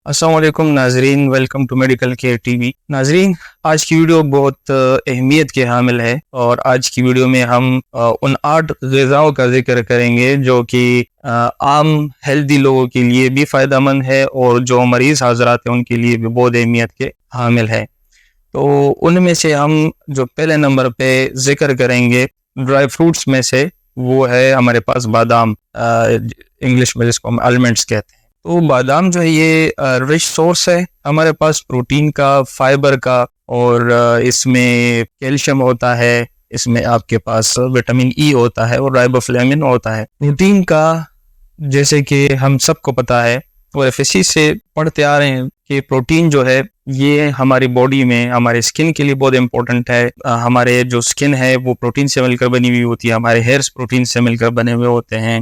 अस्सलाम वालेकुम नाजरीन, welcome to medical care TV. नाजरीन, आज की वीडियो बहुत अहमियत के हामिल है और आज की वीडियो में हम उन 8 ग़िज़ाओं का जिक्र करेंगे जो कि आम हेल्दी लोगों के लिए भी फ़ायदेमंद है और जो मरीज़ हज़रात हैं उनके लिए भी बहुत अहमियत के हामिल है। तो उनमें से हम जो पहले नंबर पे जिक्र करेंगे ड्राई फ्रूट्स में से, वो है हमारे पास बादाम, इंग्लिश में जिसको हम आलमंड्स कहते हैं। तो बादाम जो है ये रिच सोर्स है हमारे पास प्रोटीन का, फाइबर का, और इसमें कैल्शियम होता है, इसमें आपके पास विटामिन ई होता है और राइबोफ्लेविन होता है। प्रोटीन का जैसे कि हम सबको पता है और एफएससी से पढ़ते आ रहे हैं कि प्रोटीन जो है ये हमारी बॉडी में, हमारे स्किन के लिए बहुत इंपॉर्टेंट है। हमारे जो स्किन है वो प्रोटीन से मिलकर बनी हुई होती है, हमारे हेयर्स प्रोटीन से मिलकर बने हुए होते हैं।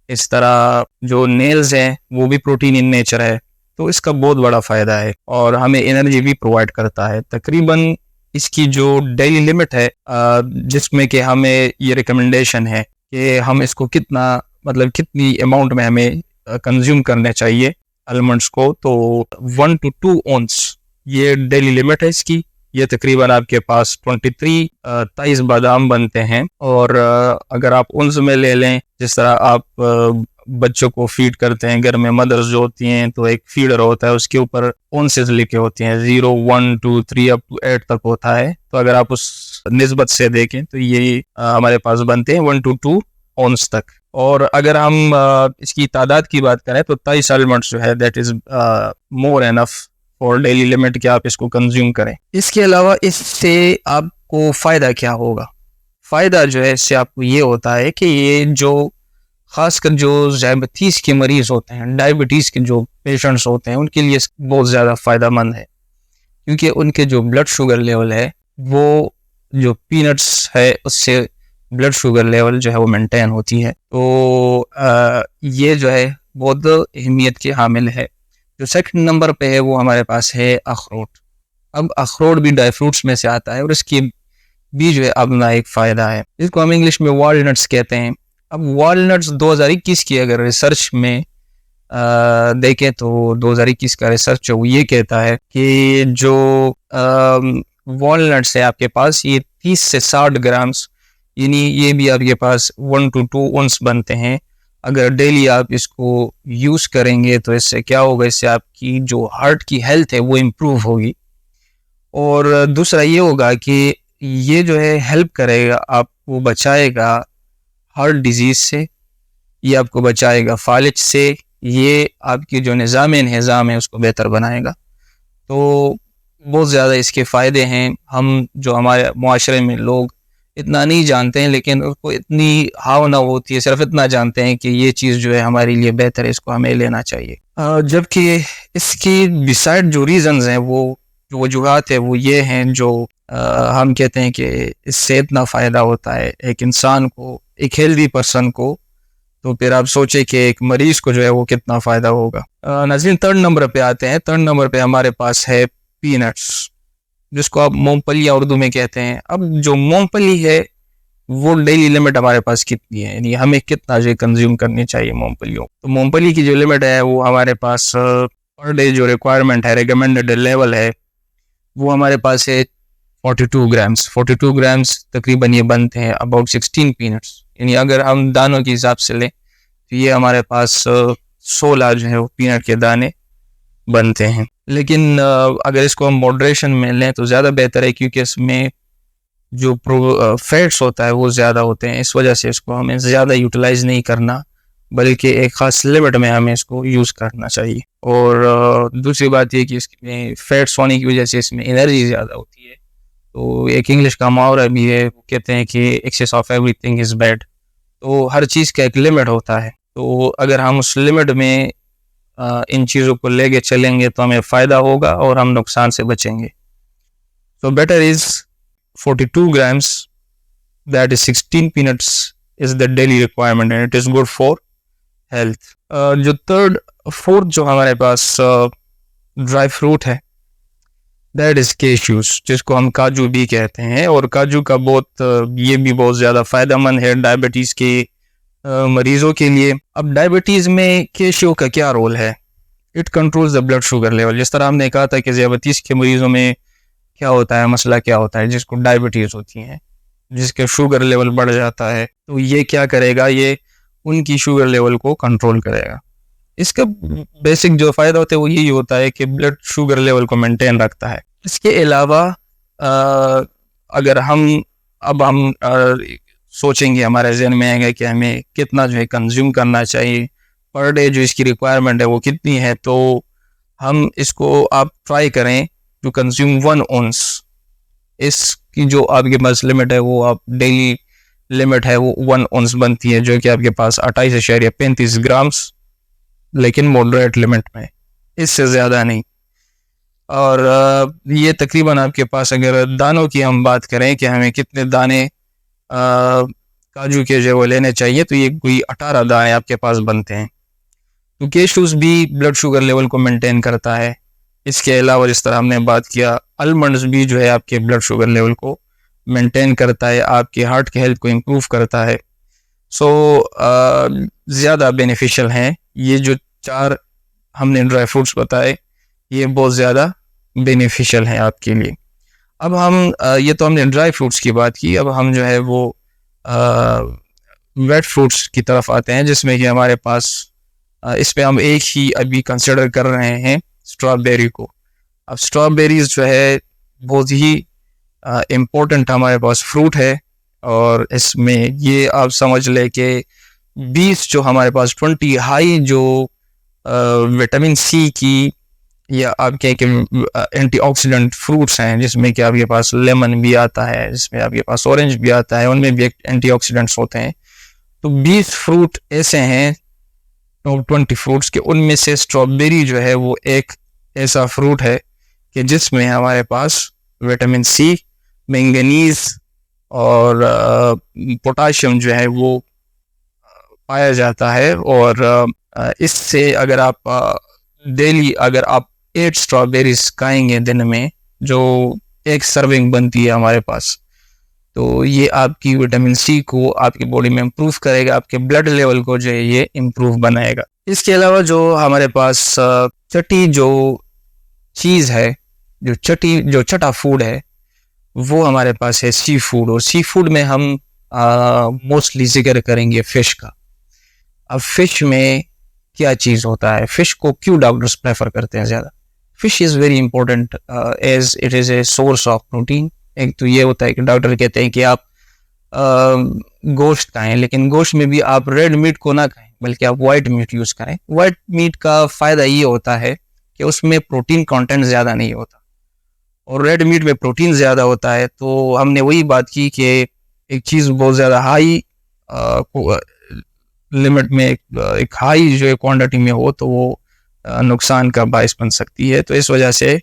इस तरह जो नेल्स हैं वो भी प्रोटीन इन नेचर है, तो इसका बहुत बड़ा फ़ायदा है और हमें एनर्जी भी प्रोवाइड करता है। तकरीबन इसकी जो डेली लिमिट है, जिसमें कि हमें ये रिकमेंडेशन है कि हम इसको कितनी अमाउंट में हमें कंज्यूम करने चाहिए आलमंड्स को, तो 1 to 2 ounce ये डेली लिमिट है इसकी। ये तकरीबन आपके पास 23 बादाम बनते हैं और अगर आप उन्स में ले लें, जिस तरह आप बच्चों को फीड करते हैं घर में, मदर्स जो होती हैं तो एक फीडर होता है, उसके ऊपर ओंसेस लिखे होते हैं, 0, 1, 2, 3 अप टू 8 तक होता है। तो अगर आप उस निस्बत से देखें तो ये हमारे पास बनते हैं 1 to 2 ounce तक। और अगर हम इसकी तादाद की बात करें तो 23 आलमंड्स जो है that is more enough for daily limit कि आप इसको कंज्यूम करें। इसके अलावा इससे आपको फ़ायदा क्या होगा? फ़ायदा जो है इससे आपको ये होता है कि ये जो ख़ासकर जो डायबिटीज़ के मरीज़ होते हैं, डायबिटीज़ के जो पेशेंट्स होते हैं, उनके लिए बहुत ज़्यादा फ़ायदेमंद है, क्योंकि उनके जो ब्लड शुगर लेवल है वो जो पीनट्स है उससे ब्लड शुगर लेवल जो है वो मेंटेन होती है। तो ये जो है बहुत अहमियत के हामिल है। जो सेकंड नंबर पे है वो हमारे पास है अखरोट। अब अखरोट भी ड्राई फ्रूट्स में से आता है और इसकी भी जो है अपना एक फ़ायदा है, जिसको हम इंग्लिश में वॉलनट्स कहते हैं। अब वॉलनट्स 2021 की अगर रिसर्च में देखें तो 2021 का रिसर्च वो ये कहता है कि जो वॉलनट्स है आपके पास, ये 30 से 60 ग्राम्स, यानी ये भी आपके पास 1 to 2 ounce बनते हैं। अगर डेली आप इसको यूज़ करेंगे तो इससे क्या होगा, इससे आपकी जो हार्ट की हेल्थ है वो इम्प्रूव होगी। और दूसरा ये होगा कि ये जो है हेल्प करेगा, आपको बचाएगा हार्ट डिजीज़ से, ये आपको बचाएगा फालिज से, ये आपकी जो निज़ाम है उसको बेहतर बनाएगा। तो बहुत ज़्यादा इसके फ़ायदे हैं। हम जो हमारे मुआशरे में लोग इतना नहीं जानते हैं, लेकिन उसको इतनी हावना होती है, सिर्फ इतना जानते हैं कि ये चीज़ जो है हमारे लिए बेहतर है, इसको हमें लेना चाहिए। जबकि इसकी बिसाइड जो रीज़न्स हैं, वो जो वजूहात है वो ये हैं जो हम कहते हैं कि इससे इतना फ़ायदा होता है एक इंसान को, एक हेल्दी पर्सन को, तो फिर आप सोचें कि एक मरीज़ को जो है वो कितना फ़ायदा होगा। नाज़रीन, थर्ड नंबर पे आते हैं। थर्ड नंबर पे हमारे पास है पीनट्स, जिसको आप मूंगफलियाँ उर्दू में कहते हैं। अब जो मूंगफली है वो डेली लिमिट हमारे पास कितनी है, यानी हमें कितना जो कंज्यूम करनी चाहिए मूंगफलियों। तो मूंगफली की जो लिमिट है वो हमारे पास पर डे जो रिक्वायरमेंट है, रिकमेंडेड लेवल है, वो हमारे पास है 42 ग्राम्स। 42 ग्राम्स तकरीबन ये बनते हैं अबाउट 16 पीनट्स, यानी अगर हम दानों के हिसाब से लें तो ये हमारे पास 16 जो है वो पीनट के दाने बनते हैं। लेकिन अगर इसको हम मॉडरेशन में लें तो ज़्यादा बेहतर है, क्योंकि इसमें जो फैट्स होता है वो ज़्यादा होते हैं। इस वजह से इसको हमें ज़्यादा यूटिलाइज़ नहीं करना, बल्कि एक ख़ास लिमिट में हमें इसको यूज़ करना चाहिए। और दूसरी बात ये कि इसमें फैट्स होने की वजह से इसमें एनर्जी ज़्यादा होती है। तो एक इंग्लिश का मुहावरा भी है, वो कहते हैं कि excess of everything is bad. तो हर चीज़ का एक लिमिट होता है, तो अगर हम उस लिमिट में इन चीज़ों को लेके चलेंगे तो हमें फ़ायदा होगा और हम नुकसान से बचेंगे। तो better is 42 grams, that is 16 peanuts is the daily requirement and it is good for health। जो फोर्थ जो हमारे पास ड्राई फ्रूट है दैट इज़ केश्यूज, जिसको हम काजू भी कहते हैं। और काजू का ये भी बहुत ज़्यादा फ़ायदेमंद है डायबिटीज़ के मरीज़ों के लिए। अब डायबिटीज़ में केश्यू का क्या रोल है? It controls the blood sugar level. जिस तरह हमने कहा था कि ज़ियाबतीस के मरीजों में क्या होता है, मसला क्या होता है, जिसको डायबिटीज़ होती है, जिसके शुगर लेवल बढ़ जाता है, तो ये क्या करेगा, ये उनकी शुगर लेवल को कंट्रोल करेगा। इसका बेसिक जो फ़ायदा होता है वो यही होता है कि ब्लड शुगर लेवल को मेंटेन रखता है। इसके अलावा अगर हम सोचेंगे, हमारे जहन में आएगा कि हमें कितना जो है कंज्यूम करना चाहिए पर डे, जो इसकी रिक्वायरमेंट है वो कितनी है, तो हम इसको आप ट्राई करें टू कंज्यूम 1 ounce। इसकी जो आपके पास लिमिट है वो आप डेली लिमिट है वो 1 ounce बनती है, जो कि आपके पास 28.35 ग्राम्स, लेकिन मॉडरेट लिमिट में, इससे ज़्यादा नहीं। और ये तकरीबन आपके पास, अगर दानों की हम बात करें कि हमें कितने दाने काजू के जो वो लेने चाहिए, तो ये कोई 18 दाने आपके पास बनते हैं। तो कैशूस भी ब्लड शुगर लेवल को मेंटेन करता है। इसके अलावा जिस तरह हमने बात किया, आलमंड्स भी जो है आपके ब्लड शुगर लेवल को मेंटेन करता है, आपके हार्ट के हेल्थ को इम्प्रूव करता है। सो ज़्यादा बेनिफिशियल हैं ये जो 4 हमने ड्राई फ्रूट्स बताए, ये बहुत ज़्यादा बेनिफिशियल हैं आपके लिए। अब हम ये तो हमने ड्राई फ्रूट्स की बात की, अब हम जो है वो वेट फ्रूट्स की तरफ आते हैं, जिसमें कि हमारे पास इस पे हम एक ही अभी कंसिडर कर रहे हैं, स्ट्रॉबेरी को। अब स्ट्रॉबेरीज जो है बहुत ही इम्पोर्टेंट हमारे पास फ्रूट है, और इसमें ये आप समझ ले कि 20 जो हमारे पास 20 हाई जो विटामिन सी की, या आप कहें कि एंटीऑक्सीडेंट फ्रूट्स हैं, जिसमें कि आपके पास लेमन भी आता है, जिसमें आपके पास ऑरेंज भी आता है, उनमें भी एंटीऑक्सीडेंट्स होते हैं। तो 20 फ्रूट ऐसे हैं टॉप 20 फ्रूट्स के, उनमें से स्ट्रॉबेरी जो है वो एक ऐसा फ्रूट है कि जिसमें हमारे पास विटामिन सी, मैंगनीज और पोटाशियम जो है वो पाया जाता है। और इससे अगर आप डेली अगर आप 8 स्ट्रॉबेरीज खाएंगे दिन में, जो एक सर्विंग बनती है हमारे पास, तो ये आपकी विटामिन सी को आपकी बॉडी में इम्प्रूव करेगा, आपके ब्लड लेवल को जो है ये इम्प्रूव बनाएगा। इसके अलावा जो हमारे पास छठी जो चीज़ है, जो छठा फूड है, वो हमारे पास है सी फूड। और सी फूड में हम मोस्टली जिक्र करेंगे फिश का। अब फिश में क्या चीज़ होता है, फिश को क्यों डॉक्टर्स प्रेफर करते हैं ज़्यादा? Fish is very important as it is a source of protein. एक तो ये होता है कि डॉक्टर कहते हैं कि आप गोश्त खाएं, लेकिन गोश्त में भी आप रेड मीट को ना खाएं, बल्कि आप वाइट मीट यूज़ करें। वाइट मीट का फ़ायदा ये होता है कि उसमें प्रोटीन कंटेंट ज़्यादा नहीं होता, और रेड मीट में प्रोटीन ज़्यादा होता है। तो हमने वही बात की कि एक चीज़ बहुत ज़्यादा हाई लिमिट में, एक हाई जो क्वांटिटी में हो, तो वो नुकसान का बायस बन सकती है। तो इस वजह से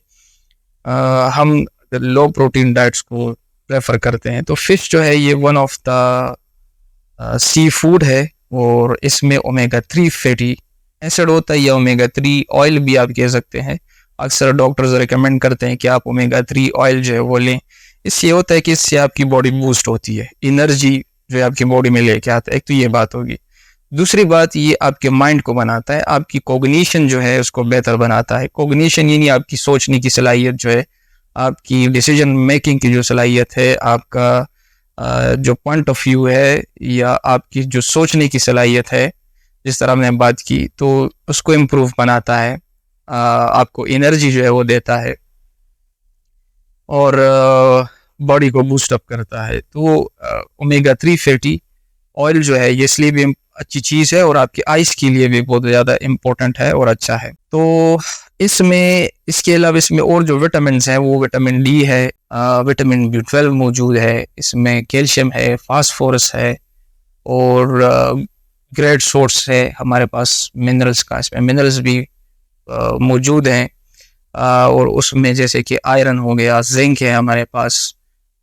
हम लो प्रोटीन डाइट्स को प्रेफर करते हैं। तो फिश जो है ये one of the seafood है, और इसमें ओमेगा 3 फैटी एसिड होता है, या ओमेगा 3 ऑयल भी आप कह सकते हैं। अक्सर डॉक्टर्स रिकमेंड करते हैं कि आप ओमेगा 3 ऑयल जो है वो लें। इससे होता है कि इससे आपकी बॉडी बूस्ट होती है, एनर्जी जो है आपकी बॉडी में लेके आता है। एक तो ये बात होगी। दूसरी बात, ये आपके माइंड को बनाता है, आपकी कोग्निशन जो है उसको बेहतर बनाता है। कोग्निशन यानी आपकी सोचने की सलाहियत जो है, आपकी डिसीजन मेकिंग की जो सलाहियत है, आपका जो पॉइंट ऑफ व्यू है, या आपकी जो सोचने की सलाहियत है, जिस तरह हमने बात की, तो उसको इम्प्रूव बनाता है, आपको एनर्जी जो है वो देता है, और बॉडी को बूस्ट अप करता है। तो ओमेगा 3 फैटी ऑयल जो है ये इसलिए भी अच्छी चीज़ है, और आपकी आइस के लिए भी बहुत ज़्यादा इम्पोर्टेंट है और अच्छा है। तो इसके अलावा इसमें और जो विटामिन हैं वो विटामिन डी है, विटामिन B12 मौजूद है, इसमें कैल्शियम है, फास्फोरस है, और ग्रेट सोर्स है हमारे पास मिनरल्स का। इसमें मिनरल्स भी मौजूद हैं, और उसमें जैसे कि आयरन हो गया, जिंक है हमारे पास,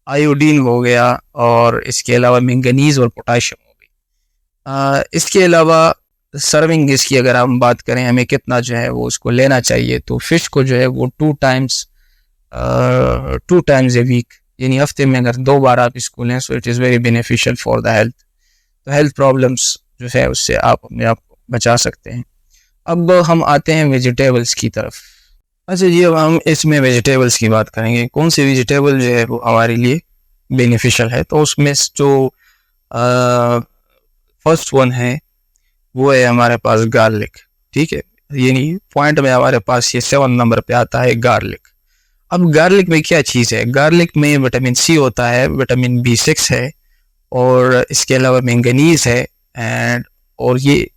आयोडीन हो गया, और इसके अलावा मैंगनीज और पोटाशियम हो गई। इसके अलावा सर्विंग इसकी अगर हम बात करें, हमें कितना जो है वो उसको लेना चाहिए, तो फिश को जो है वो 2 टाइम्स ए वीक, यानी हफ्ते में अगर 2 बार आप इसको लें, so it is very beneficial for the health. तो हेल्थ प्रॉब्लम्स जो है उससे आप अपने आप को बचा सकते हैं। अब हम आते हैं वेजिटेबल्स की तरफ। अच्छा जी, अब हम इसमें वेजिटेबल्स की बात करेंगे, कौन सी वेजिटेबल जो है वो हमारे लिए बेनिफिशियल है। तो उसमें जो फर्स्ट वन है वो है हमारे पास गार्लिक। ठीक है, ये नहीं पॉइंट में हमारे पास ये 7 नंबर पे आता है गार्लिक। अब गार्लिक में क्या चीज़ है, गार्लिक में विटामिन सी होता है, विटामिन B6 है, और इसके अलावा मैंगनीज है, एंड और ये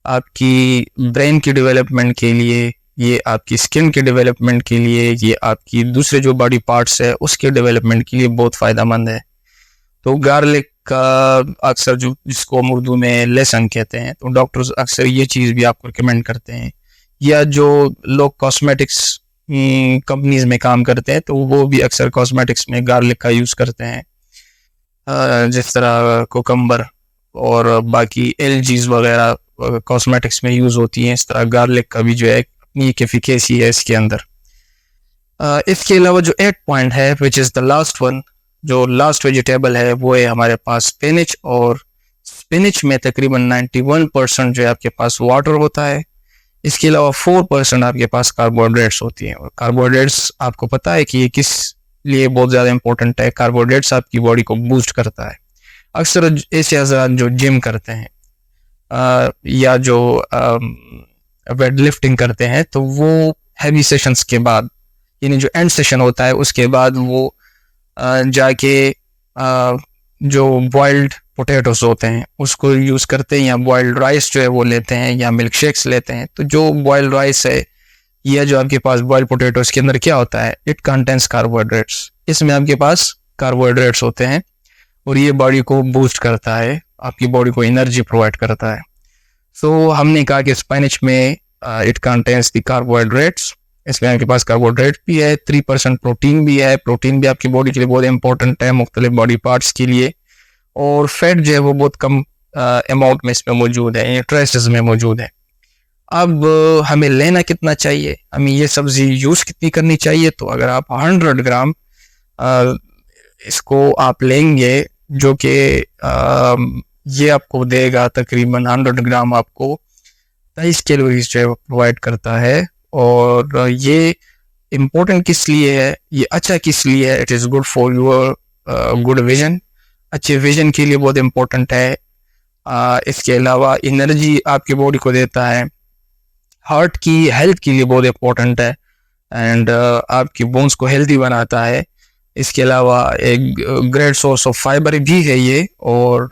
आपकी ब्रेन की डेवलपमेंट के लिए, ये आपकी स्किन के डेवलपमेंट के लिए, ये आपकी दूसरे जो बॉडी पार्ट्स है उसके डेवलपमेंट के लिए बहुत फ़ायदेमंद है। तो गार्लिक का अक्सर जो जिसको हम उर्दू में लहसुन कहते हैं, तो डॉक्टर्स अक्सर ये चीज़ भी आपको रिकमेंड करते हैं, या जो लोग कॉस्मेटिक्स कंपनीज में काम करते हैं तो वो भी अक्सर कॉस्मेटिक्स में गार्लिक का यूज़ करते हैं। जिस तरह कोकम्बर और बाकी एलजीज वगैरह कॉस्मेटिक्स में यूज़ होती हैं, इस तरह गार्लिक का भी जो है अपनी एक एफिकेसी है इसके अंदर। इसके अलावा जो 8 पॉइंट है which is the last one, जो लास्ट वेजिटेबल है वो है हमारे पास स्पिनच। और स्पिनच में तकरीबन 91% जो है आपके पास वाटर होता है। इसके अलावा 4% आपके पास कार्बोहाइड्रेट्स होती हैं, और कार्बोहाइड्रेट्स आपको पता है कि ये किस लिए बहुत ज़्यादा इंपॉर्टेंट है। कार्बोहाइड्रेट्स आपकी बॉडी को बूस्ट करता है। अक्सर ऐसे हज़रात जो जिम करते हैं या जो वेट लिफ्टिंग करते हैं, तो वो हैवी सेशंस के बाद, यानी जो एंड सेशन होता है उसके बाद वो जाके जो बॉइल्ड पोटैटोस होते हैं उसको यूज़ करते हैं, या बॉइल्ड राइस जो है वो लेते हैं, या मिल्क शेक्स लेते हैं। तो जो बॉइल्ड राइस है या जो आपके पास बॉइल्ड पोटैटोस के अंदर क्या होता है, इट कंटेंस कार्बोहाइड्रेट्स। इसमें आपके पास कार्बोहाइड्रेट्स होते हैं और ये बॉडी को बूस्ट करता है, आपकी बॉडी को एनर्जी प्रोवाइड करता है। सो हमने कहा कि स्पिनच में इट कंटेंस द कार्बोहाइड्रेट्स, इसमें आपके पास कार्बोहाइड्रेट भी है, 3% प्रोटीन भी है। प्रोटीन भी आपकी बॉडी के लिए बहुत इंपॉर्टेंट है, मुख्तलिफ बॉडी पार्ट्स के लिए। और फैट जो है वो बहुत कम अमाउंट में इसमें मौजूद है, ट्रेसेस में मौजूद है। अब हमें लेना कितना चाहिए, हमें ये सब्जी यूज़ कितनी करनी चाहिए, तो अगर आप 100 ग्राम इसको आप लेंगे, जो कि ये आपको देगा तकरीबन 100 ग्राम आपको 23 कैलोरीज जो है वो प्रोवाइड करता है। और ये इम्पोर्टेंट किस लिए है, ये अच्छा किस लिए है, it is good for your good vision, अच्छे विजन के लिए बहुत इम्पोर्टेंट है। इसके अलावा एनर्जी आपकी बॉडी को देता है, हार्ट की हेल्थ के लिए बहुत इम्पोर्टेंट है, एंड आपकी बोन्स को हेल्दी बनाता है। इसके अलावा एक ग्रेट सोर्स ऑफ फाइबर भी है ये, और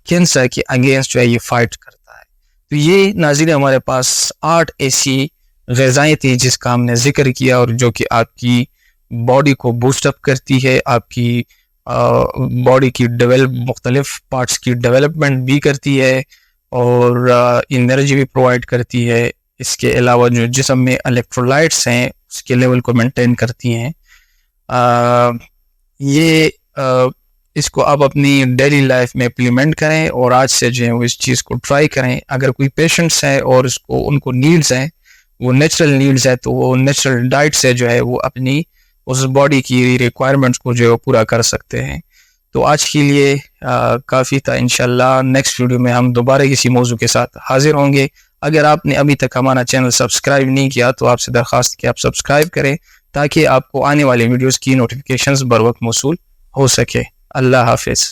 कैंसर के अगेंस्ट जो है ये फाइट करता है। तो ये नाज़रीन हमारे पास 8 ऐसी ग़िज़ाएँ थी जिसका हमने जिक्र किया, और जो कि आपकी बॉडी को बूस्टअप करती है, आपकी बॉडी की मुख्तलिफ पार्ट्स की डेवलपमेंट भी करती है, और एनर्जी भी प्रोवाइड करती है। इसके अलावा जो जिस्म में इलेक्ट्रोलाइट्स हैं उसके लेवल को मेंटेन करती हैं। इसको आप अपनी डेली लाइफ में इम्प्लीमेंट करें, और आज से जो है वो इस चीज़ को ट्राई करें। अगर कोई पेशेंट्स हैं और उनको नीड्स हैं, वो नेचुरल नीड्स है, तो वो नेचुरल डाइट से जो है वो अपनी उस बॉडी की रिक्वायरमेंट्स को जो है वो पूरा कर सकते हैं। तो आज के लिए काफ़ी था। इंशाल्लाह नेक्स्ट वीडियो में हम दोबारा किसी मौजू के साथ हाजिर होंगे। अगर आपने अभी तक हमारा चैनल सब्सक्राइब नहीं किया तो आपसे दरख्वास्त कि आप सब्सक्राइब करें, ताकि आपको आने वाले वीडियोज़ की नोटिफिकेशंस बर वक्त मौसूल हो सके। अल्लाह हाफिज़।